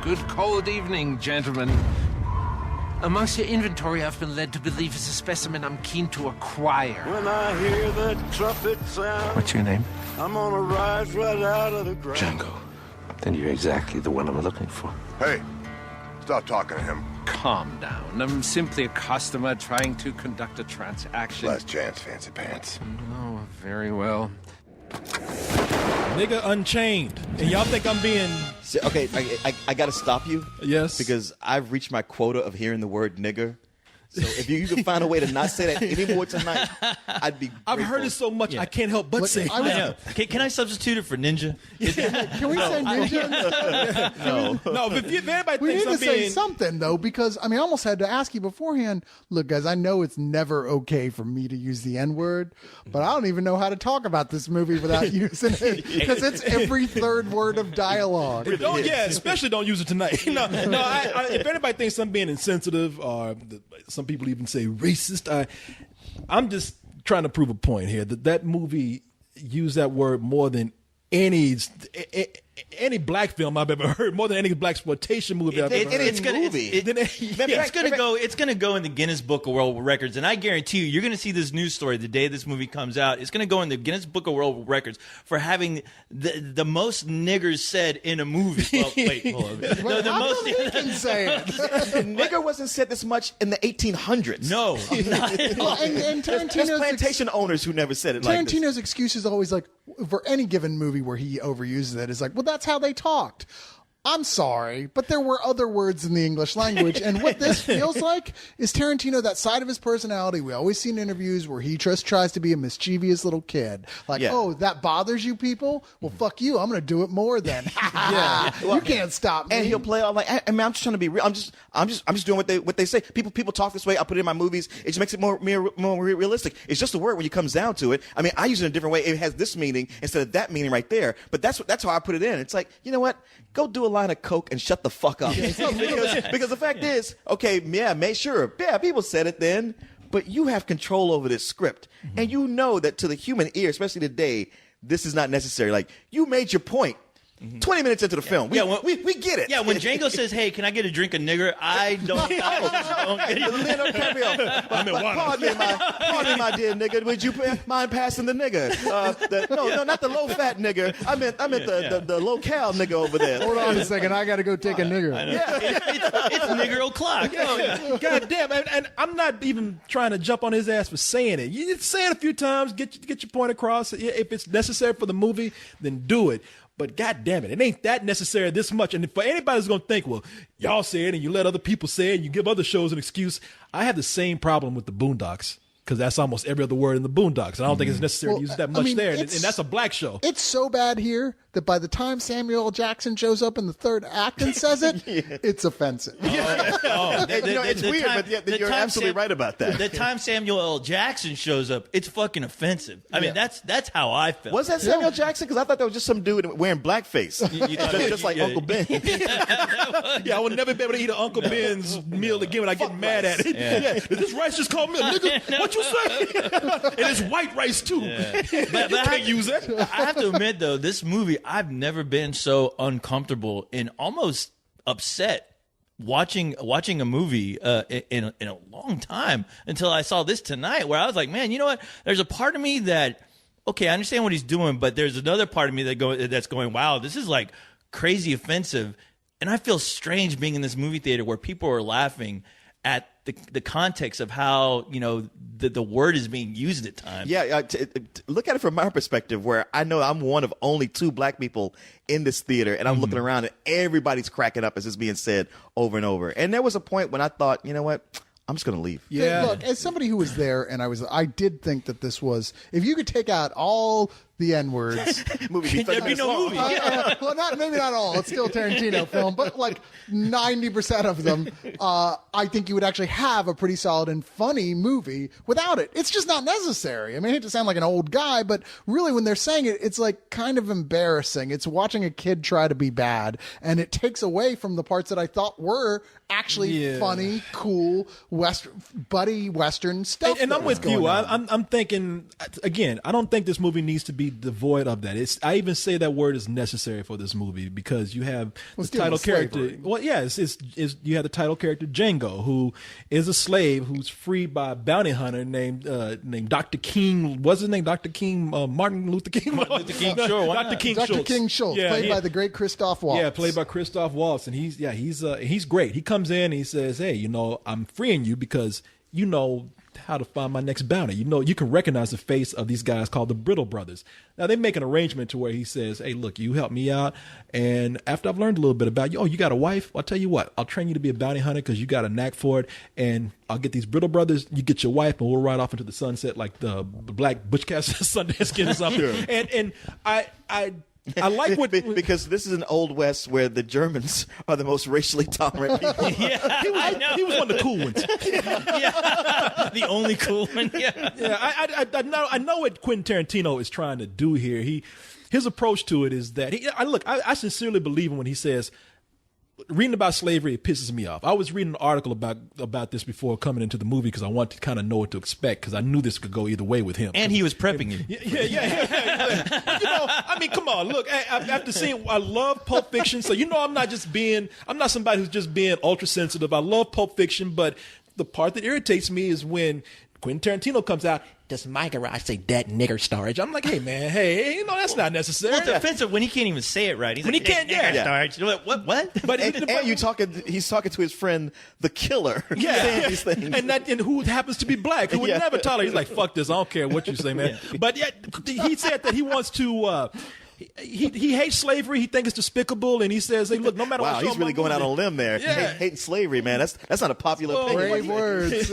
Good cold evening, gentlemen. Amongst your inventory, I've been led to believe is a specimen I'm keen to acquire. When I hear the trumpet sound, What's your name? I'm gonna rise right out of the ground. Django. Then you're exactly the one I'm looking for. Hey, stop talking to him. Calm down. I'm simply a customer trying to conduct a transaction. Last chance, fancy pants. Oh, very well. Nigga Unchained. And y'all think I'm being... Okay, I got to stop you. Yes. Because I've reached my quota of hearing the word nigger. So if you can find a way to not say that anymore tonight, I'd be grateful. I've heard it so much, I can't help but say I know. Can I substitute it for ninja? Can we say ninja instead? No, but if anybody We thinks need I'm to say being... something, though, because, I mean, I almost had to ask you beforehand, look, guys, I know it's never okay for me to use the N-word, but I don't even know how to talk about this movie without using it, because it's every third word of dialogue. Especially don't use it tonight. If anybody thinks I'm being insensitive, or some people even say racist, I'm just trying to prove a point here that movie used that word more than any black film I've ever heard, more than any black exploitation movie I've ever heard. It's gonna go in the Guinness Book of World Records, and I guarantee you're gonna see this news story the day this movie comes out. It's gonna go in the Guinness Book of World Records for having the most niggers said in a movie. Well, wait, hold on. No, the most. He can say it. Nigger wasn't said this much in the 1800s. No, not at all. And There's Tarantino's plantation owners who never said it like this. Tarantino's excuse is always like, for any given movie where he overuses it, is like, well, that's how they talked. I'm sorry, but there were other words in the English language. And what this feels like is Tarantino, that side of his personality we always see in interviews where he just tries to be a mischievous little kid. Like, oh, that bothers you people? Well, fuck you. I'm going to do it more then. You can't stop me. And he'll play all like, I mean, I'm just trying to be real. I'm just doing what they say. People talk this way. I put it in my movies. It just makes it more realistic. It's just a word when it comes down to it. I mean, I use it in a different way. It has this meaning instead of that meaning right there. But that's how I put it in. It's like, you know what? Go do a line of coke and shut the fuck up. because the fact is, okay, people said it then, but you have control over this script. And you know that to the human ear, especially today, this is not necessary. Like, you made your point. 20 minutes into the film, we get it. Yeah, when Django says, "Hey, can I get a drink of nigger?" I don't. Pardon me, my dear nigga. Would you mind passing the nigger? No, not the low fat nigger. I meant the low cal nigga over there. Hold on a second. I got to go take a nigger. It's nigger o'clock. God damn, and I'm not even trying to jump on his ass for saying it. You say it a few times, get your point across. If it's necessary for the movie, then do it. But God damn it ain't that necessary this much. And for anybody who's going to think, well, y'all say it and you let other people say it and you give other shows an excuse, I have the same problem with the Boondocks. Because that's almost every other word in the Boondocks. And I don't think it's necessary to use that much there. And that's a black show. It's so bad here that by the time Samuel L. Jackson shows up in the third act and says it, it's offensive. It's weird, but you're absolutely right about that. The time Samuel L. Jackson shows up, it's fucking offensive. I mean, that's how I felt. Was that Samuel Jackson? Because I thought that was just some dude wearing blackface. just like Uncle Ben. I would never be able to eat an Uncle Ben's meal again when I get mad at it. Did this rice just call me a nigga? What you say? And it's white rice, too. But you can't use it. I have to admit, though, this movie, I've never been so uncomfortable and almost upset watching a movie in a long time until I saw this tonight, where I was like, man, you know what? There's a part of me that, okay, I understand what he's doing, but there's another part of me that's going, wow, this is like crazy offensive. And I feel strange being in this movie theater where people are laughing at the context of how, you know, the word is being used at times. Look at it from my perspective, where I know I'm one of only 2 black people in this theater, and I'm looking around and everybody's cracking up as it's being said over and over. And there was a point when I thought, you know what? I'm just going to leave. Yeah. Look, as somebody who was there, and I did think that this was, if you could take out all the N-words, there'd be no movie. Well, maybe not all. It's still a Tarantino film, but like 90% of them, I think you would actually have a pretty solid and funny movie without it. It's just not necessary. I mean, I hate to sound like an old guy, but really when they're saying it, it's like kind of embarrassing. It's watching a kid try to be bad, and it takes away from the parts that I thought were actually funny, cool, buddy Western stuff. And I'm with you. I'm thinking, again, I don't think this movie needs to be completely devoid of that. I even say that word is necessary for this movie because you have the title character. slavery. Well, yeah, you have the title character Django, who is a slave who's freed by a bounty hunter named Dr. King. What's his name? Dr. King, Martin Luther King. Martin Luther King, sure, why Dr. not? King Dr. Schultz. King Schultz, Yeah, played by the great Christoph Waltz. Yeah, played by Christoph Waltz, and he's great. He comes in and he says, "Hey, I'm freeing you because you know how to find my next bounty. You can recognize the face of these guys called the Brittle Brothers." Now they make an arrangement to where he says, "Hey, look, you help me out, and after I've learned a little bit about you, you got a wife? Well, I'll tell you what, I'll train you to be a bounty hunter because you got a knack for it, and I'll get these Brittle Brothers. You get your wife, and we'll ride off into the sunset like the Black Butch Cassidy Sundance Kid or something." And I like what because this is an old west where the Germans are the most racially tolerant people. Yeah, he was one of the cool ones. yeah. The only cool one. Yeah. Yeah, I know what Quentin Tarantino is trying to do here. His approach to it is that I sincerely believe him when he says, reading about slavery, it pisses me off. I was reading an article about this before coming into the movie because I wanted to kind of know what to expect because I knew this could go either way with him. And he was prepping you. Yeah. I mean, come on, look. After seeing, I love Pulp Fiction, so I'm not somebody who's just being ultra sensitive. I love Pulp Fiction, but the part that irritates me is when Quentin Tarantino comes out. Does my garage say "that nigger storage"? I'm like, hey man, that's not necessary. Well, it's offensive when he can't even say it right. He's When like, he can't, "Nigger yeah. storage." You're like, what? But He's talking to his friend, the killer. Yeah, saying these things. and who happens to be black, who would Yeah. never tolerate. He's like, fuck this, I don't care what you say, man. Yeah. But yet, he said that he wants to. He hates slavery. He thinks it's despicable, and he says, "Hey, look, no matter Wow, what." he's really going out on a limb there. Yeah. Hating slavery, man. That's not a popular opinion. Brave words.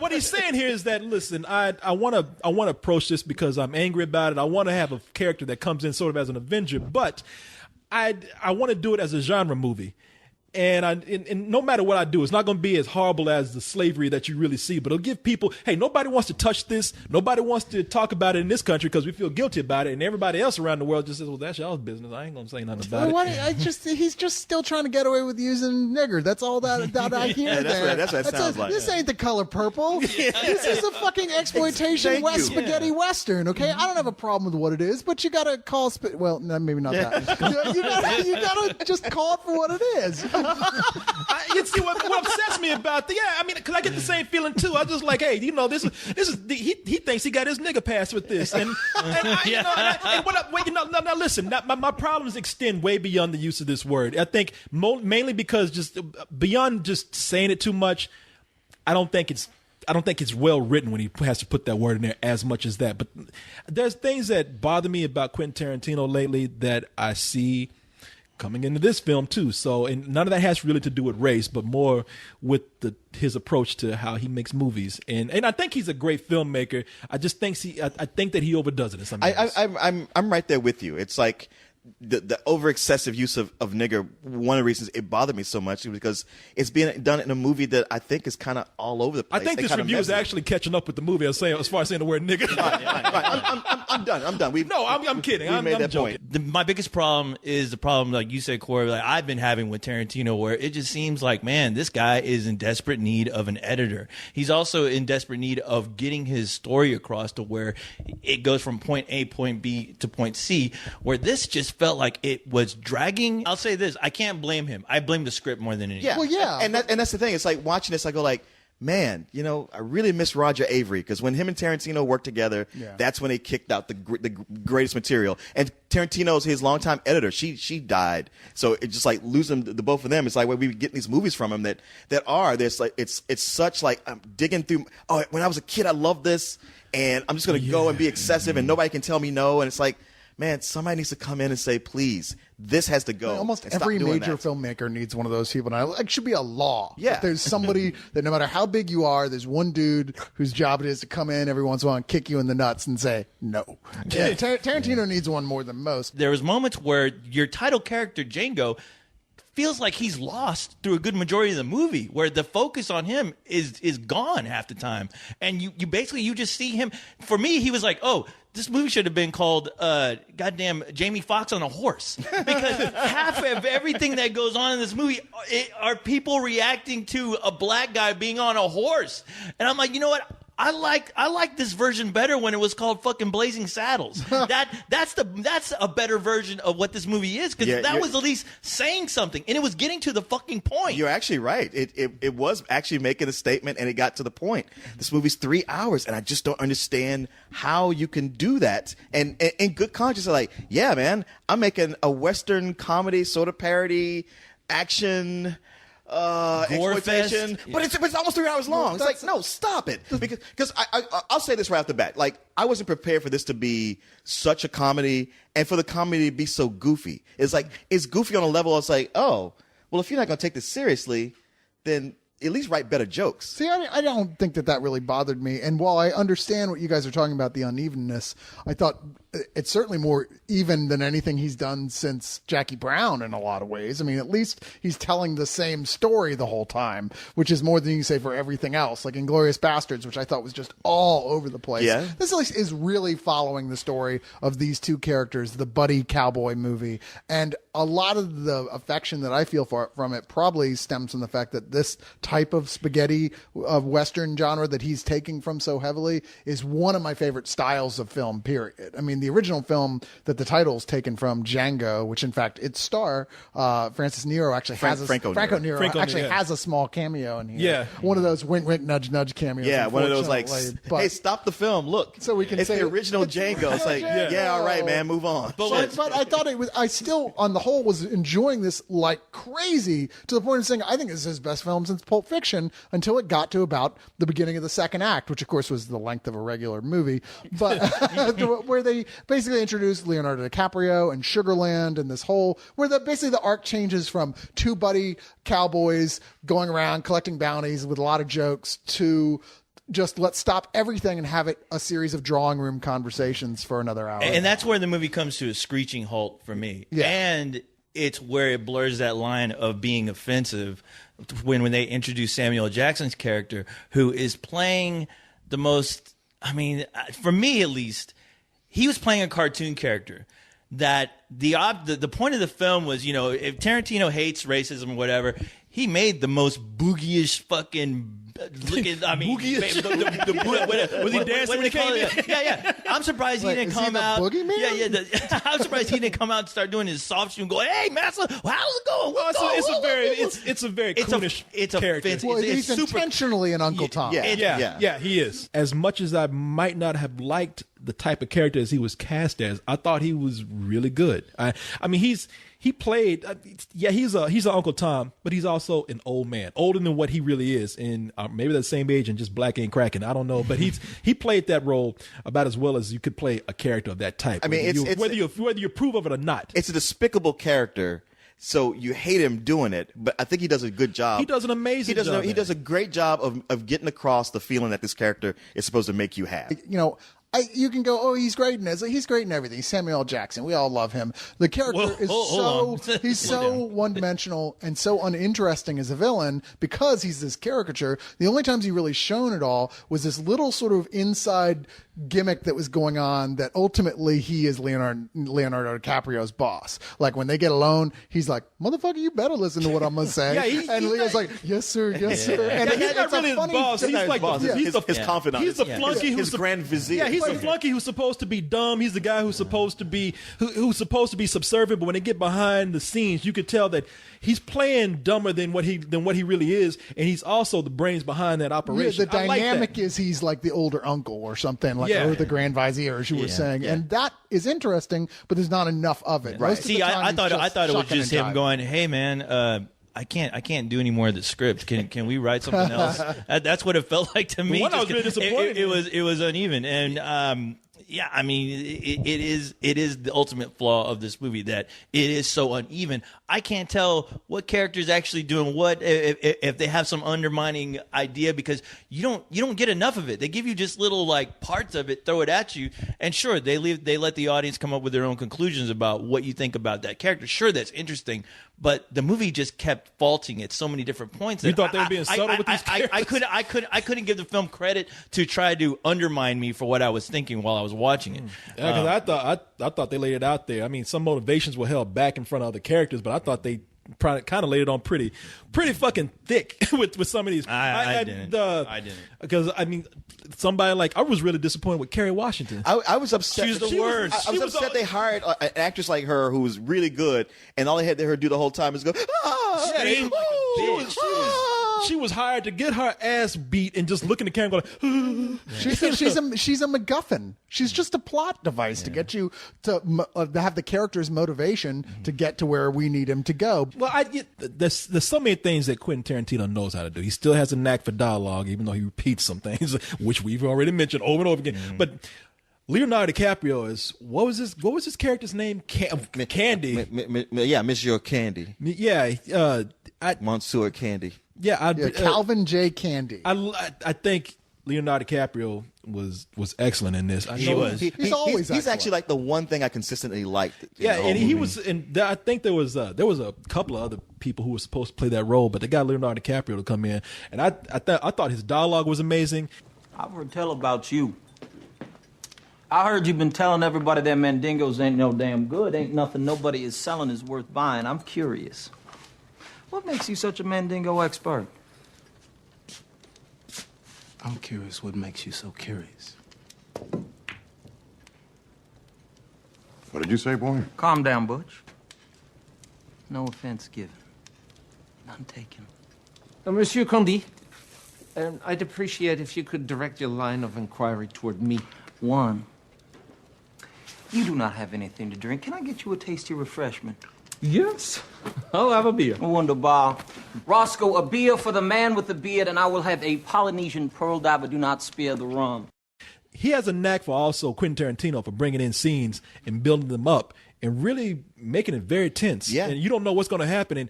What he's saying here is that, listen, I want to approach this because I'm angry about it. I want to have a character that comes in sort of as an Avenger, but I want to do it as a genre movie. And no matter what I do, it's not going to be as horrible as the slavery that you really see, but it'll give people, hey, nobody wants to touch this. Nobody wants to talk about it in this country because we feel guilty about it. And everybody else around the world just says, well, that's y'all's business. I ain't going to say nothing about it. He's just still trying to get away with using nigger. That's all that I hear Yeah, there. that's what it sounds like. This ain't the color purple. This is a fucking exploitation Thank West you. spaghetti Western, okay? I don't have a problem with what it is, but you got to call well, no, maybe not that. You got to just call it for what it is. You see what upsets me about because I get the same feeling too. I just like, hey, this is he thinks he got his nigga pass with this, now listen, my problems extend way beyond the use of this word. I think mainly because just beyond just saying it too much, I don't think it's well written when he has to put that word in there as much as that. But there's things that bother me about Quentin Tarantino lately that I see coming into this film too. So, and none of that has really to do with race, but more with his approach to how he makes movies. And I think he's a great filmmaker. I just think I think that he overdoes it in some areas. I'm right there with you. It's like the over excessive use of nigger. One of the reasons it bothered me so much is because it's being done in a movie that I think is kind of all over the place. I think this review is actually catching up with the movie as far as saying the word nigger. I'm done. I'm done. I'm kidding. We made I'm that joking. point. My biggest problem is the problem, like you said, Corey, like I've been having with Tarantino, where it just seems like, man, this guy is in desperate need of an editor. He's also in desperate need of getting his story across to where it goes from point A, point B to point C, where this just felt like it was dragging. I'll say this, I can't blame him. I blame the script more than anything. Yeah. Well, yeah. And that's the thing. It's like watching this, I go like, man, I really miss Roger Avery because when him and Tarantino worked together, that's when they kicked out the greatest material. And Tarantino's his longtime editor. She died, so it's just like losing the both of them. It's like when we were getting these movies from him that are there's like it's such like I'm digging through. Oh, when I was a kid, I loved this, and I'm just gonna go and be excessive, and nobody can tell me no. And it's like, man, somebody needs to come in and say, please, this has to go. Almost and stop every doing major that. filmmaker needs one of those people. And it should be a law. Yeah. That there's somebody that no matter how big you are, there's one dude whose job it is to come in every once in a while and kick you in the nuts and say, no. Yeah. Tarantino needs one more than most. There was moments where your title character, Django, feels like he's lost through a good majority of the movie, where the focus on him is gone half the time. And you basically just see him. For me, he was like, oh, this movie should have been called goddamn Jamie Foxx on a horse, because half of everything that goes on in this movie are people reacting to a black guy being on a horse. And I'm like, you know what? I like this version better when it was called fucking Blazing Saddles. That's a better version of what this movie is, because that was at least saying something, and it was getting to the fucking point. You're actually right. It was actually making a statement, and it got to the point. This movie's 3 hours, and I just don't understand how you can do that. And in good conscience, like, yeah, man, I'm making a Western comedy sort of parody action. Exploitation, fest. but it's almost 3 hours long. It's like, no, stop it, because I'll say this right off the bat. Like, I wasn't prepared for this to be such a comedy, and for the comedy to be so goofy. It's like, it's goofy on a level. It's like, oh, well, if you're not going to take this seriously, then at least write better jokes. See, I don't think that really bothered me. And while I understand what you guys are talking about, the unevenness, I thought it's certainly more even than anything he's done since Jackie Brown in a lot of ways. I mean, at least he's telling the same story the whole time, which is more than you can say for everything else. Like Inglourious Bastards, which I thought was just all over the place. Yeah. This at least is really following the story of these two characters, the buddy cowboy movie. And a lot of the affection that I feel from it probably stems from the fact that this type of spaghetti of Western genre that he's taking from so heavily is one of my favorite styles of film, period. I mean, the original film that the title is taken from, Django, which in fact its star, Francis Nero, actually Franco Nero has a small cameo in here. Yeah. One of those wink, wink, nudge, nudge cameos. Yeah, one of those like, but, hey, stop the film. Look, so we can it's say the original Django. It's like, yeah, all right, man, move on. But I thought it was. I still, on the whole, was enjoying this like crazy, to the point of saying I think this is his best film since Pulp Fiction, until it got to about the beginning of the second act, which of course was the length of a regular movie, but where they basically introduced Leonardo DiCaprio and Sugarland, and this whole where basically the arc changes from two buddy cowboys going around collecting bounties with a lot of jokes to just let's stop everything and have it a series of drawing room conversations for another hour. And that's where the movie comes to a screeching halt for me. Yeah. And it's where it blurs that line of being offensive when they introduce Samuel L. Jackson's character, who is playing the most, I mean, for me at least, he was playing a cartoon character. That the point of the film was, you know, if Tarantino hates racism or whatever, he made the most boogie-ish fucking looking. I mean, was he dancing when he came in? Yeah. I'm surprised he didn't come out. Boogeyman? Yeah. I'm surprised he didn't come out and start doing his soft shoe and go, "Hey, master, how's it going?" Well, it's a very coonish character. Offensive. Well, It's he's super. intentionally an Uncle Tom. Yeah, he is. As much as I might not have liked the type of character as he was cast as, I thought he was really good. I mean, he played. He's an Uncle Tom, but he's also an old man, older than what he really is, and maybe the same age and just black ain't cracking. I don't know, but he played that role about as well as you could play a character of that type. I mean, whether you approve of it or not. It's a despicable character. So you hate him doing it, but I think he does a good job. He does an amazing job. He does a great job of getting across the feeling that this character is supposed to make you have. You know, you can go, oh, he's great in this. He's great in everything. He's Samuel L. Jackson. We all love him. The character he's so one-dimensional and so uninteresting as a villain because he's this caricature. The only times he really shone at all was this little sort of inside gimmick that was going on that ultimately he is Leonardo DiCaprio's boss. Like when they get alone, he's like, motherfucker, you better listen to what I'm going to say. And Leo's like, yes, sir, yes, sir. And he's not really his boss. He's like his confidant. He's the flunky his grand vizier. Yeah, he's the flunky who's supposed to be dumb. He's the guy who's supposed to be who's supposed to be subservient. But when they get behind the scenes, you could tell that he's playing dumber than what he really is, and he's also the brains behind that operation. The dynamic is he's like the older uncle or something, like or the grand vizier, as you were saying, and that is interesting. But there's not enough of it. Right. See, I thought it was just him going, "Hey, man." I can't do any more of the script. Can we write something else? That's what it felt like to me. I was really disappointed. It was uneven, and yeah, I mean, it is the ultimate flaw of this movie that it is so uneven. I can't tell what character's actually doing what if they have some undermining idea, because you don't get enough of it. They give you just little like parts of it, throw it at you, and sure they let the audience come up with their own conclusions about what you think about that character. Sure, that's interesting, but the movie just kept faulting at so many different points. You thought they were being subtle with these characters? I couldn't give the film credit to try to undermine me for what I was thinking while I was watching it. Yeah, because I thought they laid it out there. I mean, some motivations were held back in front of other characters, but I thought they kind of laid it on pretty fucking thick with some of these. I didn't. Because I mean, somebody like I was really disappointed with Kerry Washington. I was upset. She was the worst. I was upset they hired an actress like her who was really good, and all they had her do the whole time is go. Scream like a bitch. She was hired to get her ass beat and just look in the camera going. She's a MacGuffin. She's just a plot device to get you to have the character's motivation to get to where we need him to go. Well, there's so many things that Quentin Tarantino knows how to do. He still has a knack for dialogue, even though he repeats some things, which we've already mentioned over and over again. But Leonardo DiCaprio is what was his character's name? Candy. Monsieur Candy. Yeah, Monsieur Candy. Calvin J. Candy. I think Leonardo DiCaprio was excellent in this. He was. He's always He's excellent. actually like the one thing I consistently liked. Yeah, and he was. And I think there was a couple of other people who were supposed to play that role, but they got Leonardo DiCaprio to come in, and I thought his dialogue was amazing. I've heard tell about you. I heard you've been telling everybody that Mandingos ain't no damn good. Ain't nothing nobody is selling is worth buying. I'm curious. What makes you such a Mandingo expert? I'm curious what makes you so curious. What did you say, boy? Calm down, Butch. No offense given. None taken. Monsieur Condé, I'd appreciate if you could direct your line of inquiry toward me. One, you do not have anything to drink. Can I get you a tasty refreshment? Yes, I'll have a beer. Wunderbar. Roscoe, a beer for the man with the beard, and I will have a Polynesian pearl diver. Do not spare the rum. He has a knack for also Quentin Tarantino for bringing in scenes and building them up and really making it very tense. Yeah. And you don't know what's going to happen. And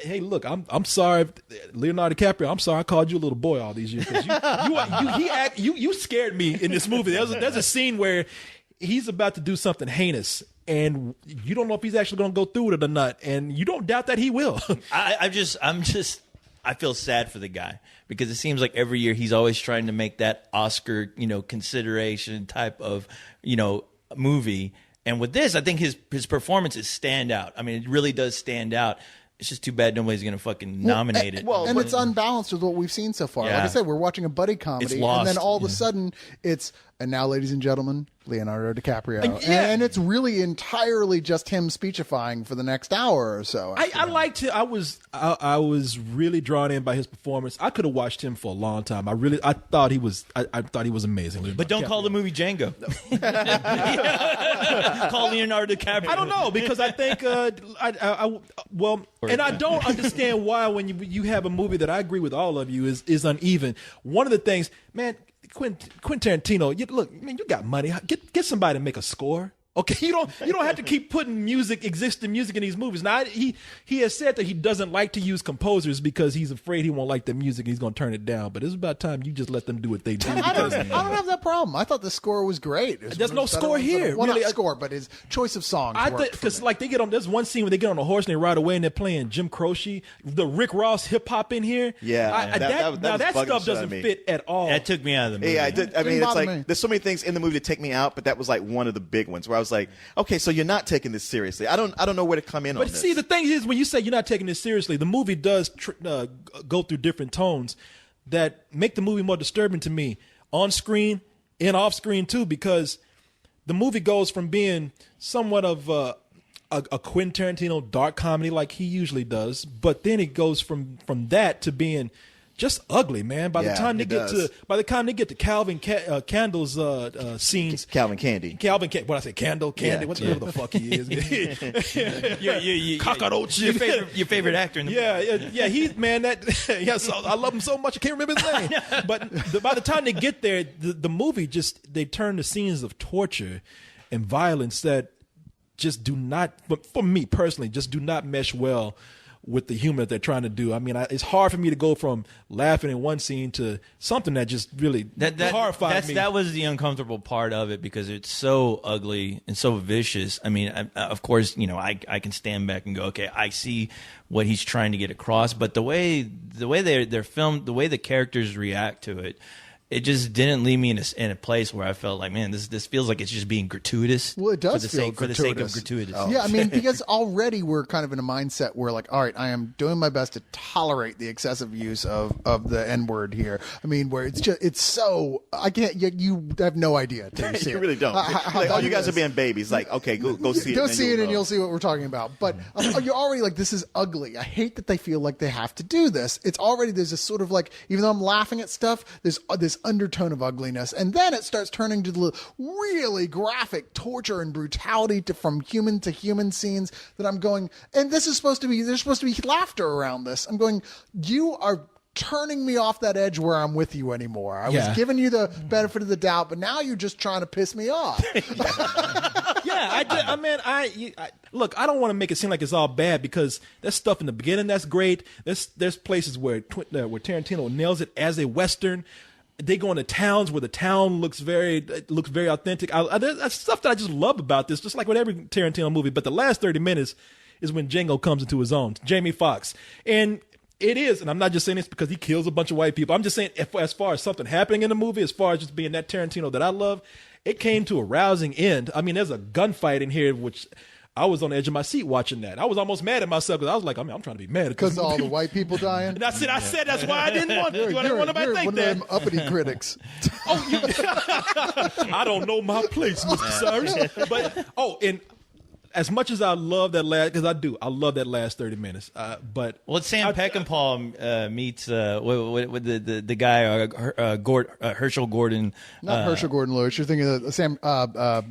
hey, look, I'm sorry, Leonardo DiCaprio. I'm sorry I called you a little boy all these years. 'Cause you scared me in this movie. There's a scene where he's about to do something heinous, and you don't know if he's actually going to go through with it or not, and you don't doubt that he will. I feel sad for the guy because it seems like every year he's always trying to make that Oscar, consideration type of, movie. And with this, I think his performances stand out. I mean, it really does stand out. It's just too bad nobody's going to fucking nominate it. And it's unbalanced with what we've seen so far. Like I said, we're watching a buddy comedy, It's lost. and then all of a sudden and now, ladies and gentlemen, Leonardo DiCaprio. And it's really entirely just him speechifying for the next hour or so. I liked it. I was really drawn in by his performance. I could have watched him for a long time. I thought he was amazing. But don't call the movie Django. Call Leonardo DiCaprio. I don't know, because I think and I don't understand why when you have a movie that I agree with all of you is uneven. One of the things, man, Quentin Tarantino, look, man, you got money. Get somebody to make a score. Okay, you don't have to keep putting existing music in these movies. Now he has said that he doesn't like to use composers because he's afraid he won't like the music and he's going to turn it down. But it's about time you just let them do what they do. I don't have that problem. I thought the score was great. There's no score here. Well, really, not score, but his choice of songs. Because like they get on. There's one scene where they get on a horse and they ride away and they're playing Jim Croce, the Rick Ross hip hop in here. Yeah, that stuff doesn't fit at all. That took me out of the movie. Yeah, I did. I mean, it's like me. there's so many things in the movie that take me out, but that was like one of the big ones where I was like, okay, so you're not taking this seriously. I don't know where to come in on But this. see, the thing is, when you say you're not taking this seriously, the movie does go through different tones that make the movie more disturbing to me, on screen and off screen too, because the movie goes from being somewhat of a Quentin Tarantino dark comedy like he usually does, but then it goes from that to being just ugly, man. By the time they get to Calvin Candle's scenes, Calvin Candy. What I say, Candy, whatever the fuck he is. Cockroach. Your favorite actor in the movie. Yeah. He's man. I love him so much I can't remember his name. But by the time they get there, the movie they turn to scenes of torture and violence that just do not, but for me personally, just do not mesh well with the humor that they're trying to do. I mean, it's hard for me to go from laughing in one scene to something that just really horrified me. That was the uncomfortable part of it because it's so ugly and so vicious. I mean, of course, I can stand back and go, okay, I see what he's trying to get across, but the way they're filmed, the way the characters react to it, it just didn't leave me in a place where I felt like, man, this feels like it's just being gratuitous. Well, it does for the sake of gratuitous. Yeah, I mean, because already we're kind of in a mindset where, like, all right, I am doing my best to tolerate the excessive use of the N word here. I mean, where it's so I can't. You have no idea. Till you see You it. really don't. How Like, you guys is. are being babies. Like, okay, go see it. Go and then see it and know. you'll see what we're talking about. But you're already like, this is ugly. I hate that they feel like they have to do this. It's already, there's this sort of like, even though I'm laughing at stuff, there's this undertone of ugliness. And then it starts turning to the really graphic torture and brutality from human to human scenes that I'm going, and this is supposed to be, there's supposed to be laughter around this. I'm going, you are turning me off that edge where I'm with you anymore. I was giving you the benefit of the doubt, but now you're just trying to piss me off. Look, I don't want to make it seem like it's all bad because there's stuff in the beginning that's great. There's places where Tarantino nails it as a Western. They go into towns where the town looks very authentic. That's stuff that I just love about this, just like with every Tarantino movie. But the last 30 minutes is when Django comes into his own, Jamie Foxx. And it is, and I'm not just saying this because he kills a bunch of white people. I'm just saying as far as something happening in the movie, as far as just being that Tarantino that I love, it came to a rousing end. I mean, there's a gunfight in here, which I was on the edge of my seat watching that. I was almost mad at myself because I was like, I'm trying to be mad at this Because all movie. the white people dying. And I said that's why I didn't want to. I didn't want nobody to think one that. of them uppity critics. I don't know my place, Mr. Cyrus. But and as much as I love that last, because I love that last 30 minutes. But Well, it's Sam Peckinpah meets with the guy Herschel Gordon. Not Herschel Gordon Lewis. You're thinking of Sam. Well,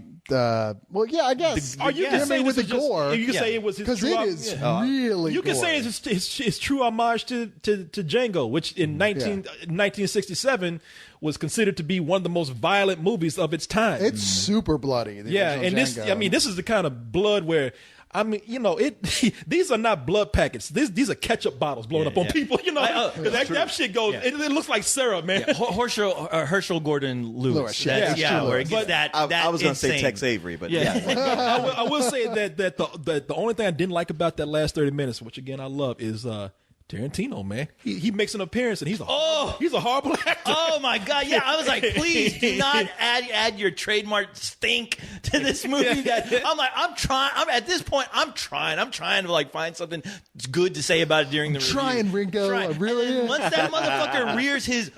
yeah, I guess. you can say with the this is just- gore. You can say it was his Because true. it is really. You can say gory. it's his true homage to Django, which in 1967 was considered to be one of the most violent movies of its time. It's super bloody. the Yeah, original and this, Django. I mean, this is the kind of blood where, I mean, these are not blood packets. These are ketchup bottles blowing up on people, 'cause that shit goes, it looks like syrup, man. Yeah, Herschel Gordon Lewis. That's true. Where it gets But that. I was going to say insane. Tex Avery, but I will say that the only thing I didn't like about that last 30 minutes, which again I love, is Tarantino, man. He makes an appearance and he's a horrible actor. Oh my God! Yeah, I was like, please do not add your trademark stink to this movie. I'm trying to like find something good to say about it during the review. Trying, Ringo. I really And then am. once that motherfucker rears his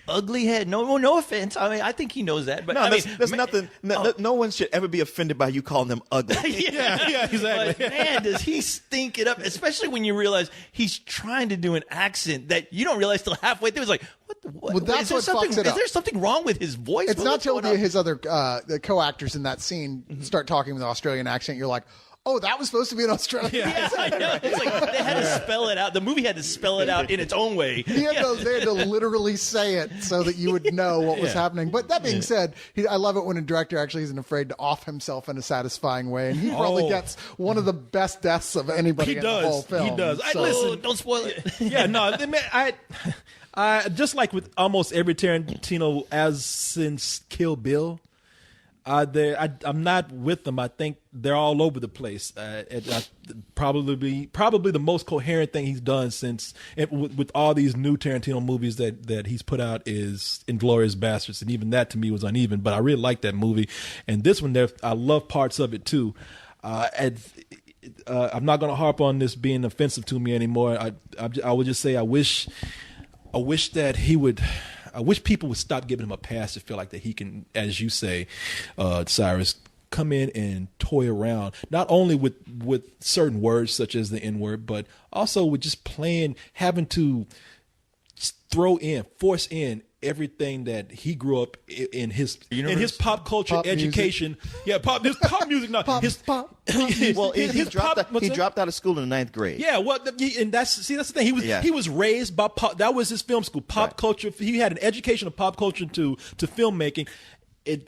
ugly head. No offense. I mean, I think he knows that. But no, I mean, there's nothing. No one should ever be offended by you calling them ugly. Yeah, exactly. But man, does he stink it up? Especially when you realize he's trying to do an accent that you don't realize till halfway through. It's like, what? Well, that's is there what something? fucks it Is up. there something wrong with his voice? It's not What's till going on? his other the co-actors in that scene start talking with an Australian accent. You're like, oh, that was supposed to be an Australian Yeah, accent. I know. It's like they had to spell it out. The movie had to spell it out in its own way. They had to literally say it so that you would know what was happening. But that being said, I love it when a director actually isn't afraid to off himself in a satisfying way. And he probably gets one of the best deaths of anybody He in does. the whole film. He does. So- Listen, don't spoil it. Yeah, no, man, I just like with almost every Tarantino as since Kill Bill, I'm not with them. I think they're all over the place. Probably the most coherent thing he's done since with all these new Tarantino movies that he's put out is Inglourious Basterds, and even that to me was uneven. But I really like that movie, and this one I love parts of it too. I'm not going to harp on this being offensive to me anymore. I would just say I wish that he would. I wish people would stop giving him a pass to feel like that he can, as you say, Cyrus, come in and toy around, not only with certain words such as the N-word, but also with just having to force in everything that he grew up in his pop culture education. Music. Yeah, his pop music. No, Well, he dropped what's that? out of school in the 9th grade. Yeah, well, and that's the thing. He was raised by pop. That was his film school, pop culture. He had an education of pop culture to filmmaking.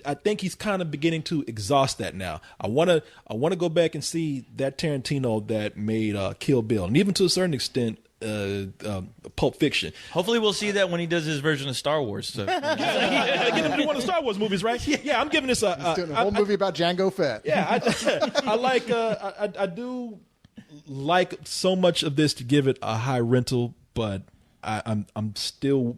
I think he's kind of beginning to exhaust that now. I want to go back and see that Tarantino that made Kill Bill, and even to a certain extent, Pulp Fiction. Hopefully, we'll see that when he does his version of Star Wars. So. Get him to do one of the Star Wars movies, right? Yeah, I'm giving this He's doing a whole movie about Django Fett. Yeah, I do like so much of this to give it a high rental, but I'm still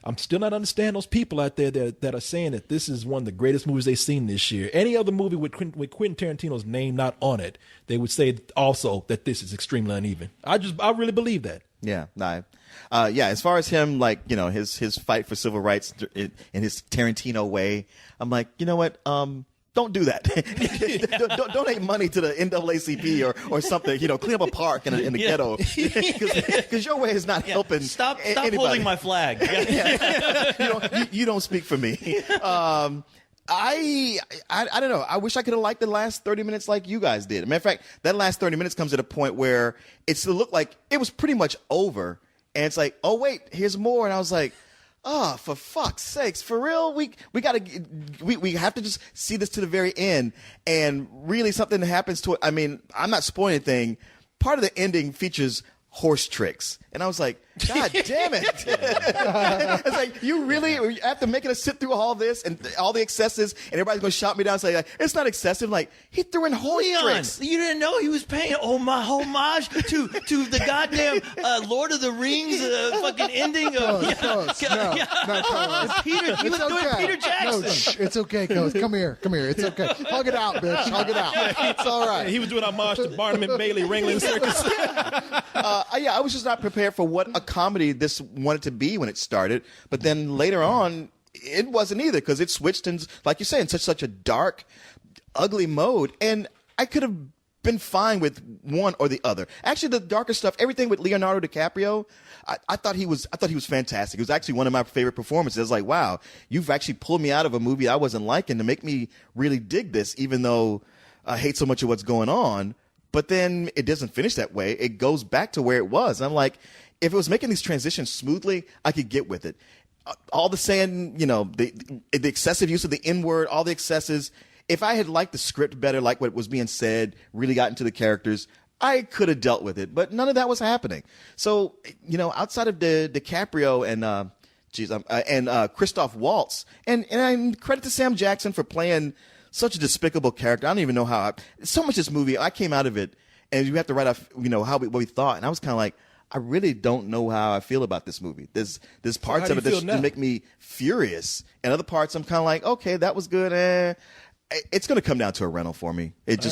not understanding those people out there that are saying that this is one of the greatest movies they've seen this year. Any other movie with Quentin Tarantino's name not on it, they would say also that this is extremely uneven. I really believe that. Yeah, as far as him, like, you know, his fight for civil rights in his Tarantino way, I'm like, you know what? Don't do that. Don't donate money to the NAACP or something. You know, clean up a park in the ghetto, because your way is not helping. Stop anybody. holding my flag. You don't speak for me. I don't know. I wish I could have liked the last 30 minutes like you guys did. As a matter of fact, that last 30 minutes comes at a point where it looked like it was pretty much over. And it's like, oh, wait, here's more. And I was like, oh, for fuck's sakes, for real? We have to just see this to the very end. And really something happens to it. I mean, I'm not spoiling anything. Part of the ending features horse tricks. And I was like, God damn it. It's like, you really, after making us sit through all this and all the excesses, and everybody's going to shout me down and say, like, it's not excessive. Like, he threw in horse tricks. You didn't know he was paying homage to the goddamn Lord of the Rings fucking ending of... No, Peter, he was doing Peter Jackson. No, it's okay, Coach. Come here. It's okay. Hug it out, bitch. Hug it out. It's all right. He was doing homage to Barnum and Bailey Ringling Circus. I was just not prepared for what a comedy this wanted to be when it started. But then later on, it wasn't either, because it switched in, like you say, in such a dark, ugly mode. And I could have been fine with one or the other. Actually, the darker stuff, everything with Leonardo DiCaprio, I thought he was fantastic. It was actually one of my favorite performances. I was like, wow, you've actually pulled me out of a movie I wasn't liking to make me really dig this, even though I hate so much of what's going on. But then it doesn't finish that way. It goes back to where it was. I'm like, if it was making these transitions smoothly, I could get with it. All the saying, you know, the excessive use of the N-word, all the excesses. If I had liked the script better, like what was being said, really got into the characters, I could have dealt with it. But none of that was happening. So, you know, outside of DiCaprio and Christoph Waltz, and credit to Sam Jackson for playing such a despicable character. I don't even know how. So much of this movie, I came out of it, and you have to write off, you know, what we thought, and I was kind of like, I really don't know how I feel about this movie. There's parts of it that make me furious, and other parts I'm kind of like, okay, that was good. It's going to come down to a rental for me. It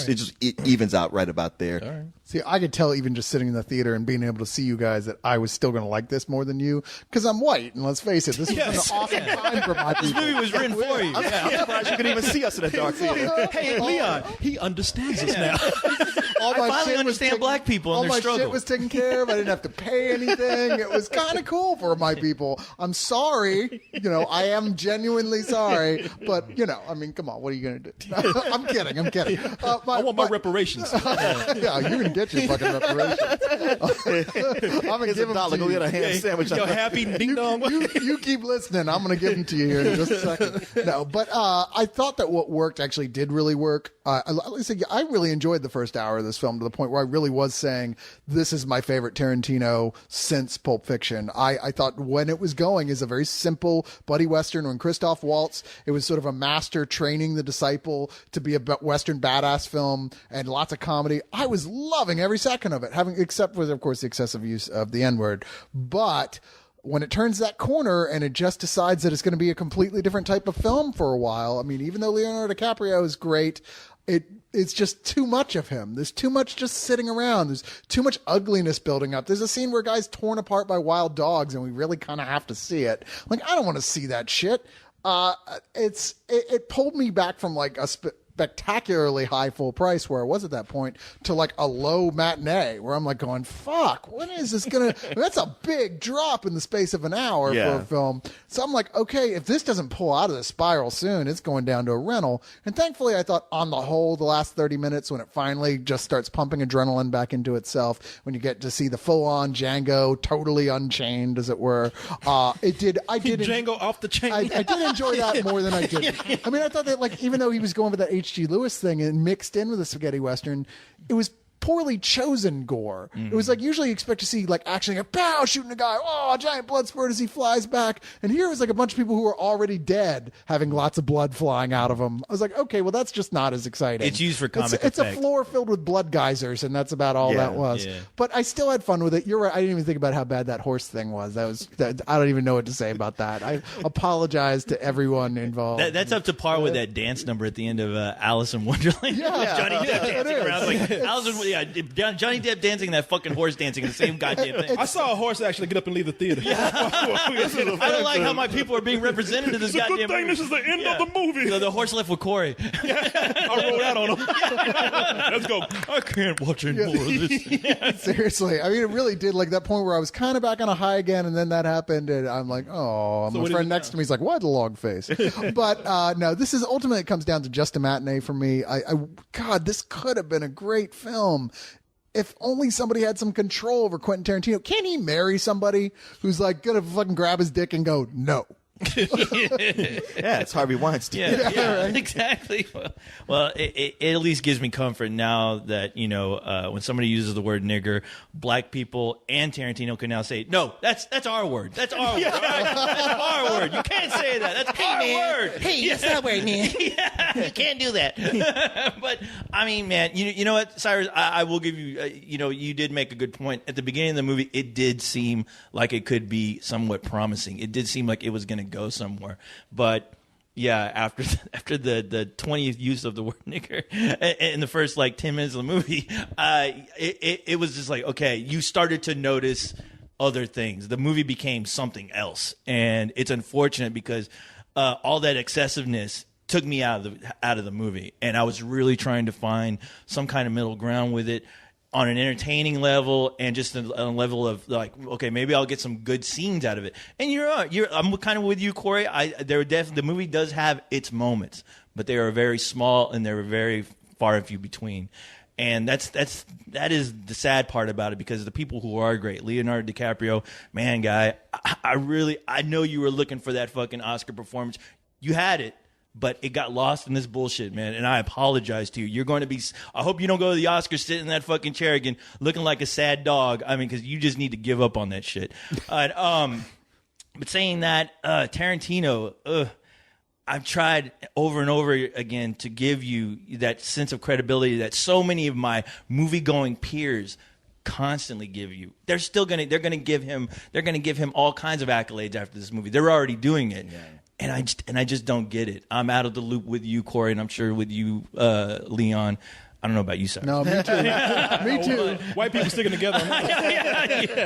evens out right about there. All right. See, I could tell even just sitting in the theater and being able to see you guys that I was still going to like this more than you, because I'm white, and let's face it, this was an awesome time for my people. This movie was written for you. I'm surprised you could even see us in a dark theater. Hey, Leon, he understands us now. All my I finally shit understand black people and all their my struggle. shit was taken care of. I didn't have to pay anything. It was kind of cool for my people. I'm sorry. You know, I am genuinely sorry. But, you know, I mean, come on. What are you going to do? I'm kidding. I want my reparations. Yeah, you can get your fucking reparations. I'm going to give them to Go get a ham sandwich. Yo, happy ding dong. you keep listening. I'm going to give them to you here in just a second. No, but I thought that what worked actually did really work. I really enjoyed the first hour of this film, to the point where I really was saying this is my favorite Tarantino since Pulp Fiction. I thought when it was going is a very simple buddy western. When Christoph Waltz, it was sort of a master training the disciple to be a Western badass film, and lots of comedy. I was loving every second of it, except for, of course, the excessive use of the N-word. But when it turns that corner and it just decides that it's going to be a completely different type of film for a while, I mean, even though Leonardo DiCaprio is great, it's just too much of him. There's too much just sitting around. There's too much ugliness building up. There's a scene where a guy's torn apart by wild dogs, and we really kind of have to see it. Like, I don't want to see that shit. It pulled me back from like a spectacularly high full price where I was at that point to like a low matinee where I'm like going, fuck, when is this gonna that's a big drop in the space of an hour for a film. So I'm like, okay, if this doesn't pull out of the spiral soon, it's going down to a rental. And thankfully I thought on the whole, the last 30 minutes when it finally just starts pumping adrenaline back into itself, when you get to see the full on Django totally unchained, as it were, I did Django off the chain. I did enjoy that more than I did. I mean, I thought that, like, even though he was going with that H.G. Lewis thing and mixed in with the spaghetti western, it was poorly chosen gore. It was like usually you expect to see like action, like pow, shooting a guy, oh, giant blood spurt as he flies back. And here it was like a bunch of people who were already dead having lots of blood flying out of them. I was like, okay, well, that's just not as exciting. It's used for comic It's a effect. floor filled with blood geysers, and that's about all that was. Yeah. But I still had fun with it. You're right. I didn't even think about how bad that horse thing was. I don't even know what to say about that. I apologize to everyone involved. That's up to par with that dance number at the end of Alice in Wonderland. Yeah. Johnny Depp Yeah, dancing it around. Like, Johnny Depp dancing and that fucking horse dancing, the same goddamn thing. I saw a horse actually get up and leave the theater. I don't like how my people are being represented in this goddamn Good thing movie. this is the end of the movie. The horse left with Corey. I rolled out on him. Let's go. I can't watch any more of this. Seriously, I mean, it really did. Like that point where I was kind of back on a high again, and then that happened, and I'm like, oh, my what is friend it next now? to me is like, what a long face. But no, this is ultimately it comes down to just a matinee for me. God, this could have been a great film. If only somebody had some control over Quentin Tarantino. Can he marry somebody who's like gonna fucking grab his dick and go, no? Yeah, it's Harvey Weinstein. Yeah, exactly. Well, it at least gives me comfort now that, you know, when somebody uses the word nigger, black people and Tarantino can now say, no, that's our word. That's our word. All right? That's our word. You can't say that. That's our word. Hey, that's that way, man. Yeah, you can't do that. But I mean, man, you know what, Cyrus? I will give you. You know, you did make a good point at the beginning of the movie. It did seem like it could be somewhat promising. It did seem like it was going to go somewhere, but. Yeah, after the 20th use of the word nigger in the first like 10 minutes of the movie, it was just like, okay, you started to notice other things. The movie became something else, and it's unfortunate because all that excessiveness took me out of the movie, and I was really trying to find some kind of middle ground with it on an entertaining level and just on a level of like, okay, maybe I'll get some good scenes out of it. And I'm kind of with you, Corey. The movie does have its moments, but they are very small and they're very far and few between. And that is the sad part about it, because the people who are great, Leonardo DiCaprio, man, guy, I know you were looking for that fucking Oscar performance. You had it. But it got lost in this bullshit, man, and I apologize to you. You're going to be. I hope you don't go to the Oscars sitting in that fucking chair again, looking like a sad dog. I mean, because you just need to give up on that shit. But saying that, Tarantino, I've tried over and over again to give you that sense of credibility that so many of my movie-going peers constantly give you. They're gonna give him all kinds of accolades after this movie. They're already doing it. Yeah. And I just don't get it. I'm out of the loop with you, Corey, and I'm sure with you, Leon. I don't know about you, sir. No, me too. Me too. White people sticking together.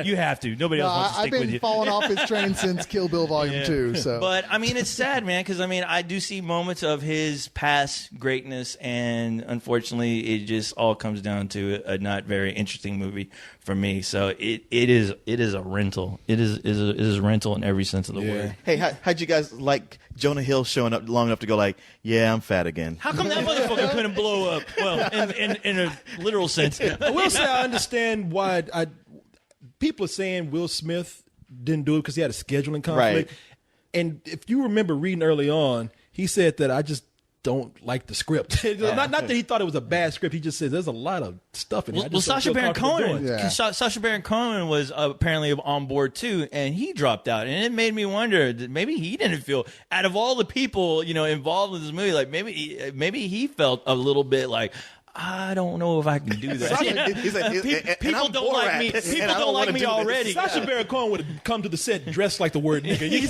You have to. Nobody else wants to stick with you. I've been falling off his train since Kill Bill Volume 2. So, but I mean, it's sad, man, because I mean, I do see moments of his past greatness, and unfortunately, it just all comes down to a not very interesting movie for me. So it is a rental. It is a rental in every sense of the word. Hey, how'd you guys like Jonah Hill showing up long enough to go like, yeah, I'm fat again? How come that motherfucker couldn't blow up? Well, in a literal sense. I will say I understand why people are saying Will Smith didn't do it because he had a scheduling conflict. Right. And if you remember reading early on, he said that I just don't like the script. Not that he thought it was a bad script. He just says there's a lot of stuff in it. Well, Sacha Baron Cohen. Yeah. Sacha Baron Cohen was apparently on board too, and he dropped out, and it made me wonder that maybe he didn't feel, out of all the people involved in this movie, like maybe he felt a little bit like, I don't know if I can do that. He's like, People don't like me. People don't like me already. Sacha Baron Cohen would have come to the set dressed like the word nigga. He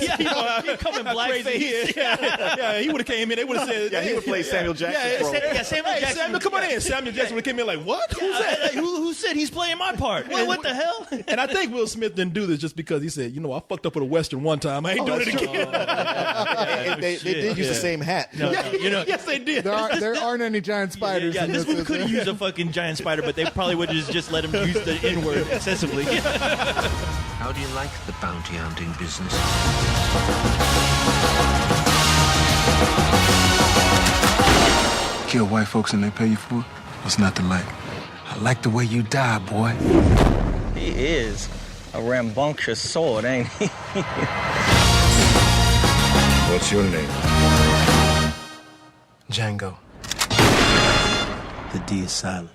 come in blackface. Yeah, he would have came in. They would have said, yeah, he would play Samuel Jackson. Samuel Jackson. Samuel, come on in. Samuel Jackson would have came in like, what? Who's that? Who said he's playing my part? What the hell? And I think Will Smith didn't do this just because he said, I fucked up with a Western one time. I ain't doing it again. They did use the same hat. No, yes, they did. there aren't any giant spiders in this this. movie could have used a fucking giant spider, but they probably would have just let him use the N-word excessively. How do you like the bounty hunting business? Kill white folks and they pay you for it? What's not to like? I like the way you die, boy. He is a rambunctious sword, ain't he? What's your name? Django. The D is silent.